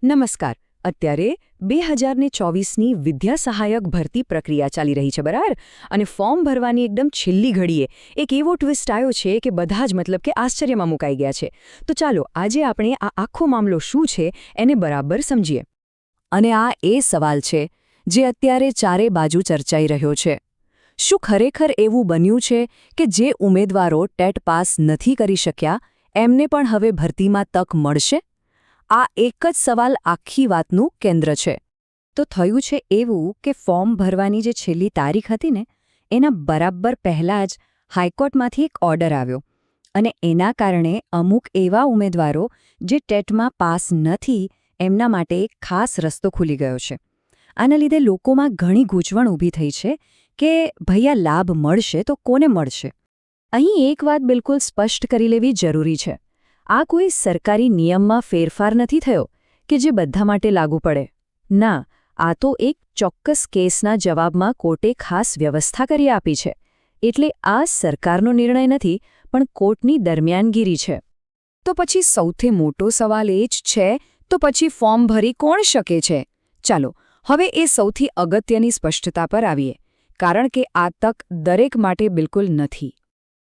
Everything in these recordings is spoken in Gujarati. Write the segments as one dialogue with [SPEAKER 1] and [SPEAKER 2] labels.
[SPEAKER 1] નમસ્કાર. અત્યારે 2024ની વિદ્યા સહાયક ભરતી પ્રક્રિયા ચાલી રહી છે, બરાબર? અને ફોર્મ ભરવાની એકદમ છેલ્લી ઘડીએ એક એવો ટ્વિસ્ટ આવ્યો છે કે બધા જ મતલબ કે આશ્ચર્યમાં મુકાઈ ગયા છે. તો ચાલો આજે આપણે આ આખો મામલો શું છે એને બરાબર સમજીએ. અને આ એ સવાલ છે જે અત્યારે ચારે બાજુ ચર્ચાઈ રહ્યો છે. શું ખરેખર એવું બન્યું છે કે જે ઉમેદવારો ટેટ પાસ નથી કરી શક્યા એમને પણ હવે ભરતીમાં તક મળશે? આ એક જ સવાલ આખી વાતનું કેન્દ્ર છે. તો થયું છે એવું કે ફોર્મ ભરવાની જે છેલ્લી તારીખ હતી ને એના બરાબર પહેલાં જ હાઈકોર્ટમાંથી એક ઓર્ડર આવ્યો અને એના કારણે અમુક એવા ઉમેદવારો જે ટેટમાં પાસ નથી એમના માટે એક ખાસ રસ્તો ખુલી ગયો છે. આના લીધે લોકોમાં ઘણી ગૂંચવણ ઊભી થઈ છે કે ભૈયા લાભ મળશે તો કોને મળશે? અહીં એક વાત બિલકુલ સ્પષ્ટ કરી લેવી જરૂરી છે. આ કોઈ સરકારી નિયમમાં ફેરફાર નથી થયો કે જે બધા માટે લાગુ પડે. ના, આ તો એક ચોક્કસ કેસના જવાબમાં કોર્ટે ખાસ વ્યવસ્થા કરી આપી છે. એટલે આ સરકારનો નિર્ણય નથી પણ કોર્ટની દરમિયાનગીરી છે. તો પછી સૌથી મોટો સવાલ એ જ છે, તો પછી ફોર્મ ભરી કોણ શકે છે? ચાલો હવે એ સૌથી અગત્યની સ્પષ્ટતા પર આવીએ, કારણ કે આ તક દરેક માટે બિલકુલ નથી.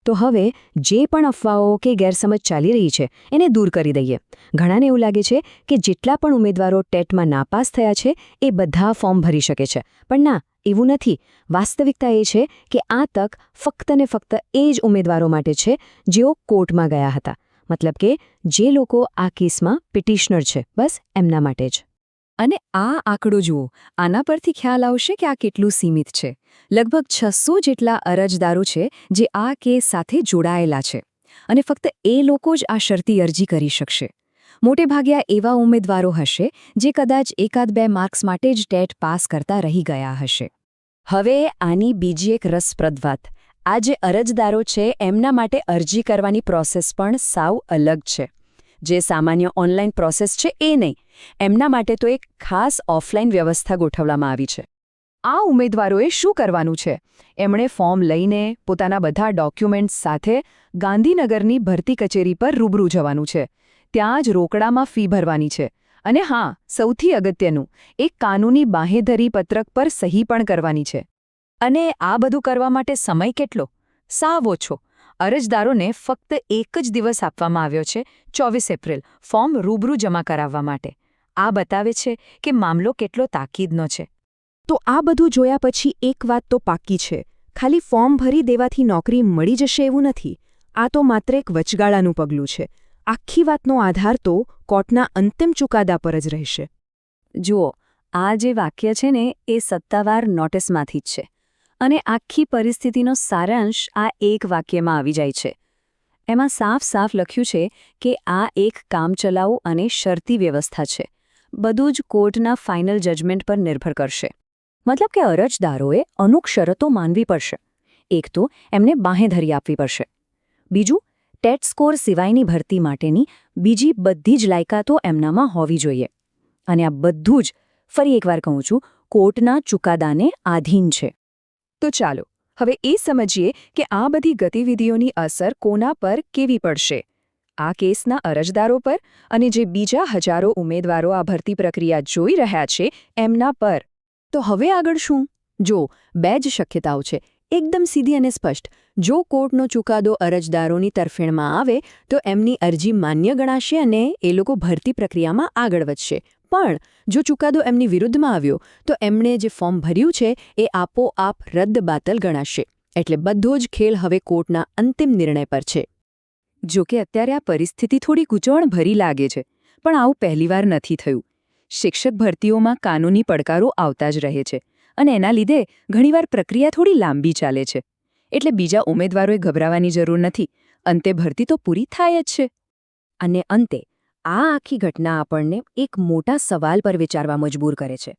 [SPEAKER 1] તો હવે જે પણ અફવાઓ કે ગેરસમજ ચાલી રહી છે એને દૂર કરી દઈએ. ઘણાને એવું લાગે છે કે જેટલા પણ ઉમેદવારો ટેટમાં નાપાસ થયા છે એ બધા ફોર્મ ભરી શકે છે. પણ ના, એવું નથી. વાસ્તવિકતા એ છે કે આ તક ફક્ત ને ફક્ત એ જ ઉમેદવારો માટે છે જેઓ કોર્ટમાં ગયા હતા. મતલબ કે જે લોકો આ કેસમાં પિટિશનર છે, બસ એમના માટે જ. અને આ આંકડો જુઓ, આના પરથી ખ્યાલ આવશે કે આ કેટલું સીમિત છે. લગભગ 600 જેટલા અરજદારો છે જે આ કેસ સાથે જોડાયેલા છે. અને ફક્ત એ લોકો જ આ શરતી અરજી કરી શકશે. મોટે ભાગે એવા ઉમેદવારો હશે જે કદાચ 1-2 માર્ક્સ માટે જ ટેટ પાસ કરતા રહી ગયા હશે. હવે આની બીજી એક રસપ્રદ વાત. આ જે અરજદારો છે એમના માટે અરજી કરવાની પ્રોસેસ પણ સાવ અલગ છે. જે સામાન્ય ઓનલાઈન પ્રોસેસ છે એ નહીં. એમના માટે તો એક ખાસ ઓફલાઈન વ્યવસ્થા ગોઠવવામાં આવી છે. આ ઉમેદવારોએ શું કરવાનું છે? એમણે ફોર્મ લઈને પોતાના બધા ડોક્યુમેન્ટ્સ સાથે ગાંધીનગરની ભરતી કચેરી પર રૂબરૂ જવાનું છે. ત્યાં જ રોકડામાં ફી ભરવાની છે. અને હા, સૌથી અગત્યનું, એક કાનૂની બાંહેધરી પત્રક પર સહી પણ કરવાની છે. અને આ બધું કરવા માટે સમય કેટલો? સાવ ઓછો. અરજદારોને ફક્ત એક જ દિવસ આપવામાં આવ્યો છે, 24 એપ્રિલ, ફોર્મ રૂબરૂ જમા કરાવવા માટે. આ બતાવે છે કે મામલો કેટલો તાકીદનો છે. તો આ બધું જોયા પછી એક વાત તો પાક્કી છે. ખાલી ફોર્મ ભરી દેવાથી નોકરી મળી જશે એવું નથી. આ તો માત્ર એક વચગાળાનું પગલું છે. આખી વાતનો આધાર તો કોર્ટના અંતિમ ચુકાદા પર જ રહેશે. જુઓ, આ જે વાક્ય છે ને એ સત્તાવાર નોટિસમાંથી જ છે. અને આખી પરિસ્થિતિનો સારાંશ આ એક વાક્યમાં આવી જાય છે. એમાં સાફ લખ્યું છે કે આ એક કામચલાઉ અને શરતી વ્યવસ્થા છે. બધું જ કોર્ટના ફાઇનલ જજમેન્ટ પર નિર્ભર કરશે. મતલબ કે અરજદારોએ અમુક શરતો માનવી પડશે. એક તો એમને બાંહેધરી આપવી પડશે. બીજું, ટેટ સ્કોર સિવાયની ભરતી માટેની બીજી બધી જ લાયકાતો એમનામાં હોવી જોઈએ. અને આ બધું જ, ફરી એકવાર કહું છું, કોર્ટના ચુકાદાને આધીન છે. તો ચાલો હવે એ સમજીએ કે આ બધી ગતિવિધિઓની અસર કોના પર કેવી પડશે. આ કેસના અરજદારો પર અને જે બીજા હજારો ઉમેદવારો આ ભરતી પ્રક્રિયા જોઈ રહ્યા છે એમના પર. તો હવે આગળ શું? જો, 2 જ શક્યતાઓ છે, એકદમ સીધી અને સ્પષ્ટ. જો કોર્ટનો ચુકાદો અરજદારોની તરફેણમાં આવે તો એમની અરજી માન્ય ગણાશે અને એ લોકો ભરતી પ્રક્રિયામાં આગળ વધશે. પણ જો ચુકાદો એમની વિરુદ્ધમાં આવ્યો તો એમણે જે ફોર્મ ભર્યું છે એ આપોઆપ રદ્દબાતલ ગણાશે. એટલે બધો જ ખેલ હવે કોર્ટના અંતિમ નિર્ણય પર છે. જો કે અત્યારે આ પરિસ્થિતિ થોડી ગૂંચવણભરી લાગે છે, પણ આવું પહેલીવાર નથી થયું. શિક્ષક ભરતીઓમાં કાનૂની પડકારો આવતા જ રહે છે અને એના લીધે ઘણીવાર પ્રક્રિયા થોડી લાંબી ચાલે છે. એટલે બીજા ઉમેદવારોએ ગભરાવાની જરૂર નથી. અંતે ભરતી તો પૂરી થાય જ છે. અને અંતે આ આખી ઘટના આપણને એક મોટા સવાલ પર વિચારવા મજબૂર કરે છે.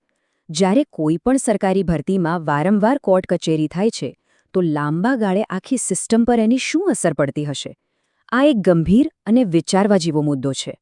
[SPEAKER 1] જ્યારે કોઈ પણ સરકારી ભરતીમાં વારંવાર કોર્ટ કચેરી થાય છે તો લાંબા ગાળે આખી સિસ્ટમ પર એની શું અસર પડતી હશે? આ એક ગંભીર અને વિચારવા જેવો મુદ્દો છે.